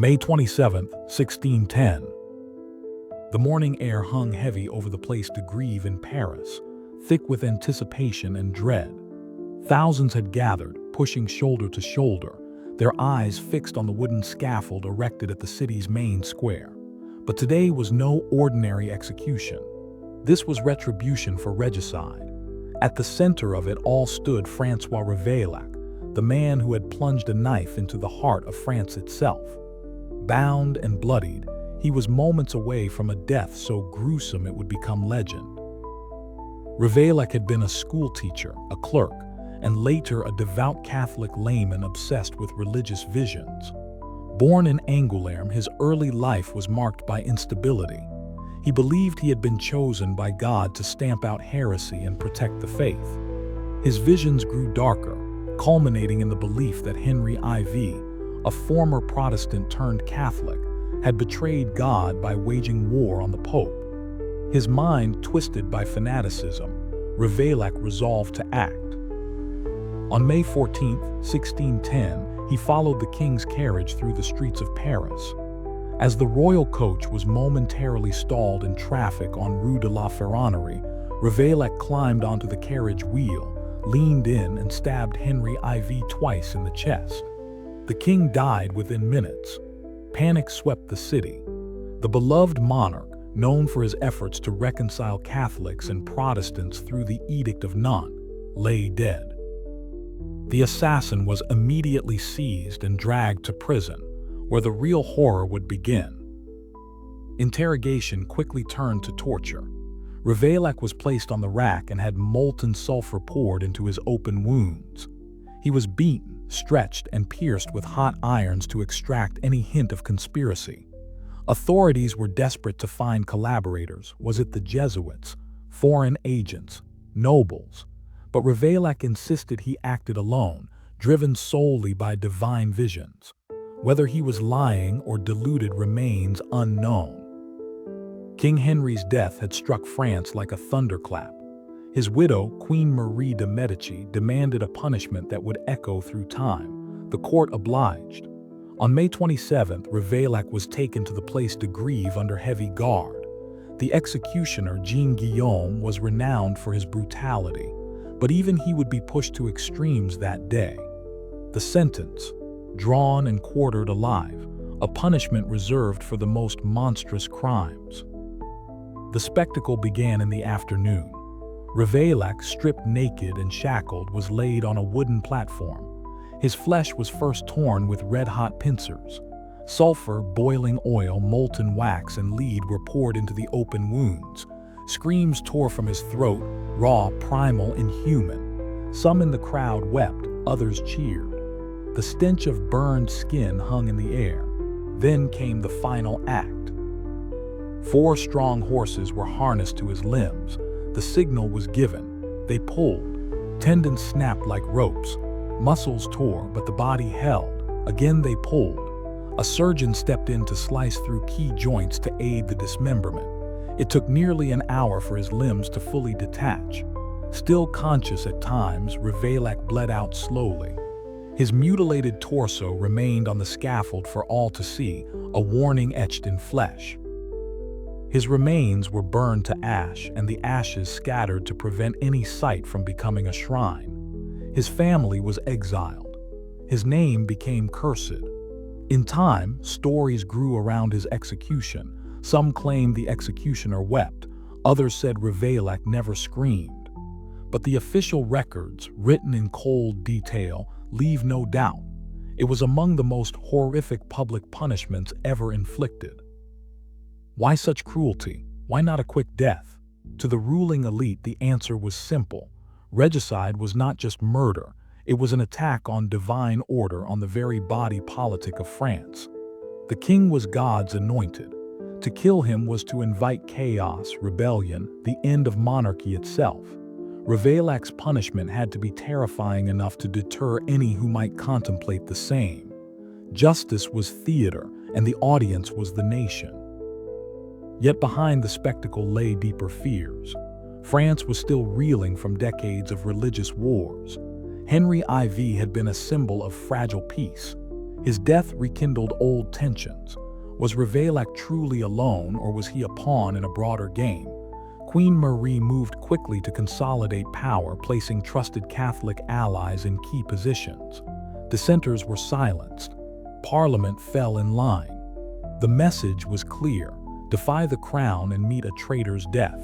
May 27, 1610. The morning air hung heavy over the place de Grève in Paris, thick with anticipation and dread. Thousands had gathered, pushing shoulder to shoulder, their eyes fixed on the wooden scaffold erected at the city's main square. But today was no ordinary execution. This was retribution for regicide. At the center of it all stood François Ravaillac, the man who had plunged a knife into the heart of France itself. Bound and bloodied, he was moments away from a death so gruesome it would become legend. Ravaillac had been a schoolteacher, a clerk, and later a devout Catholic layman obsessed with religious visions. Born in Angoulême, his early life was marked by instability. He believed he had been chosen by God to stamp out heresy and protect the faith. His visions grew darker, culminating in the belief that Henry IV, a former Protestant turned Catholic, had betrayed God by waging war on the Pope. His mind twisted by fanaticism, Ravaillac resolved to act. On May 14, 1610, he followed the king's carriage through the streets of Paris. As the royal coach was momentarily stalled in traffic on Rue de la Ferronnerie, Ravaillac climbed onto the carriage wheel, leaned in and stabbed Henry IV twice in the chest. The king died within minutes. Panic swept the city. The beloved monarch, known for his efforts to reconcile Catholics and Protestants through the Edict of Nantes, lay dead. The assassin was immediately seized and dragged to prison, where the real horror would begin. Interrogation quickly turned to torture. Ravaillac was placed on the rack and had molten sulfur poured into his open wounds. He was beaten, stretched, and pierced with hot irons to extract any hint of conspiracy. Authorities were desperate to find collaborators. Was it the Jesuits, foreign agents, nobles? But Ravaillac insisted he acted alone, driven solely by divine visions. Whether he was lying or deluded remains unknown. King Henry's death had struck France like a thunderclap. His widow, Queen Marie de Medici, demanded a punishment that would echo through time. The court obliged. On May 27th, Ravaillac was taken to the Place de Grève under heavy guard. The executioner, Jean Guillaume, was renowned for his brutality, but even he would be pushed to extremes that day. The sentence, drawn and quartered alive, a punishment reserved for the most monstrous crimes. The spectacle began in the afternoon. Ravaillac, stripped naked and shackled, was laid on a wooden platform. His flesh was first torn with red-hot pincers. Sulfur, boiling oil, molten wax, and lead were poured into the open wounds. Screams tore from his throat, raw, primal, inhuman. Some in the crowd wept, others cheered. The stench of burned skin hung in the air. Then came the final act. 4 strong horses were harnessed to his limbs. The signal was given. They pulled. Tendons snapped like ropes. Muscles tore, but the body held. Again they pulled. A surgeon stepped in to slice through key joints to aid the dismemberment. It took nearly an hour for his limbs to fully detach. Still conscious at times, Ravaillac bled out slowly. His mutilated torso remained on the scaffold for all to see, a warning etched in flesh. His remains were burned to ash, and the ashes scattered to prevent any site from becoming a shrine. His family was exiled. His name became cursed. In time, stories grew around his execution. Some claimed the executioner wept. Others said Ravaillac never screamed. But the official records, written in cold detail, leave no doubt. It was among the most horrific public punishments ever inflicted. Why such cruelty? Why not a quick death? To the ruling elite, the answer was simple. Regicide was not just murder. It was an attack on divine order, on the very body politic of France. The king was God's anointed. To kill him was to invite chaos, rebellion, the end of monarchy itself. Ravaillac's punishment had to be terrifying enough to deter any who might contemplate the same. Justice was theater, and the audience was the nation. Yet behind the spectacle lay deeper fears. France was still reeling from decades of religious wars. Henry IV had been a symbol of fragile peace. His death rekindled old tensions. Was Ravaillac truly alone, or was he a pawn in a broader game? Queen Marie moved quickly to consolidate power, placing trusted Catholic allies in key positions. Dissenters were silenced. Parliament fell in line. The message was clear: defy the crown and meet a traitor's death.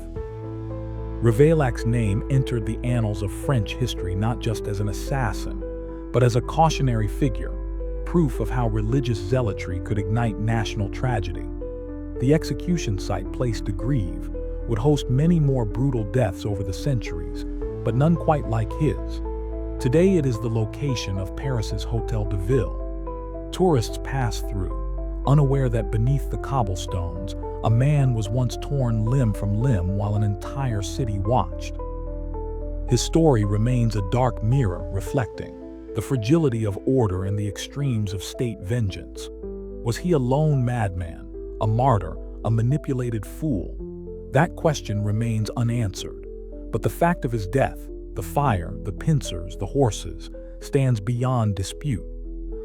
Ravaillac's name entered the annals of French history not just as an assassin, but as a cautionary figure, proof of how religious zealotry could ignite national tragedy. The execution site placed to Grève would host many more brutal deaths over the centuries, but none quite like his. Today it is the location of Paris's Hôtel de Ville. Tourists pass through, unaware that beneath the cobblestones, a man was once torn limb from limb while an entire city watched. His story remains a dark mirror reflecting the fragility of order and the extremes of state vengeance. Was he a lone madman, a martyr, a manipulated fool? That question remains unanswered, but the fact of his death, the fire, the pincers, the horses, stands beyond dispute.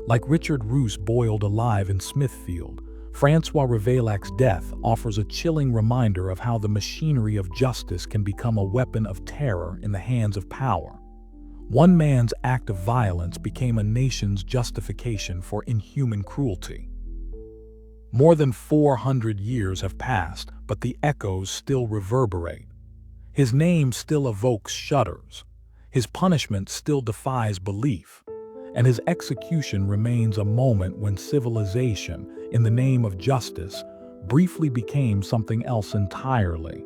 Like Richard Roose boiled alive in Smithfield, François Ravaillac's death offers a chilling reminder of how the machinery of justice can become a weapon of terror in the hands of power. One man's act of violence became a nation's justification for inhuman cruelty. More than 400 years have passed, but the echoes still reverberate. His name still evokes shudders. His punishment still defies belief. And his execution remains a moment when civilization, in the name of justice, briefly became something else entirely.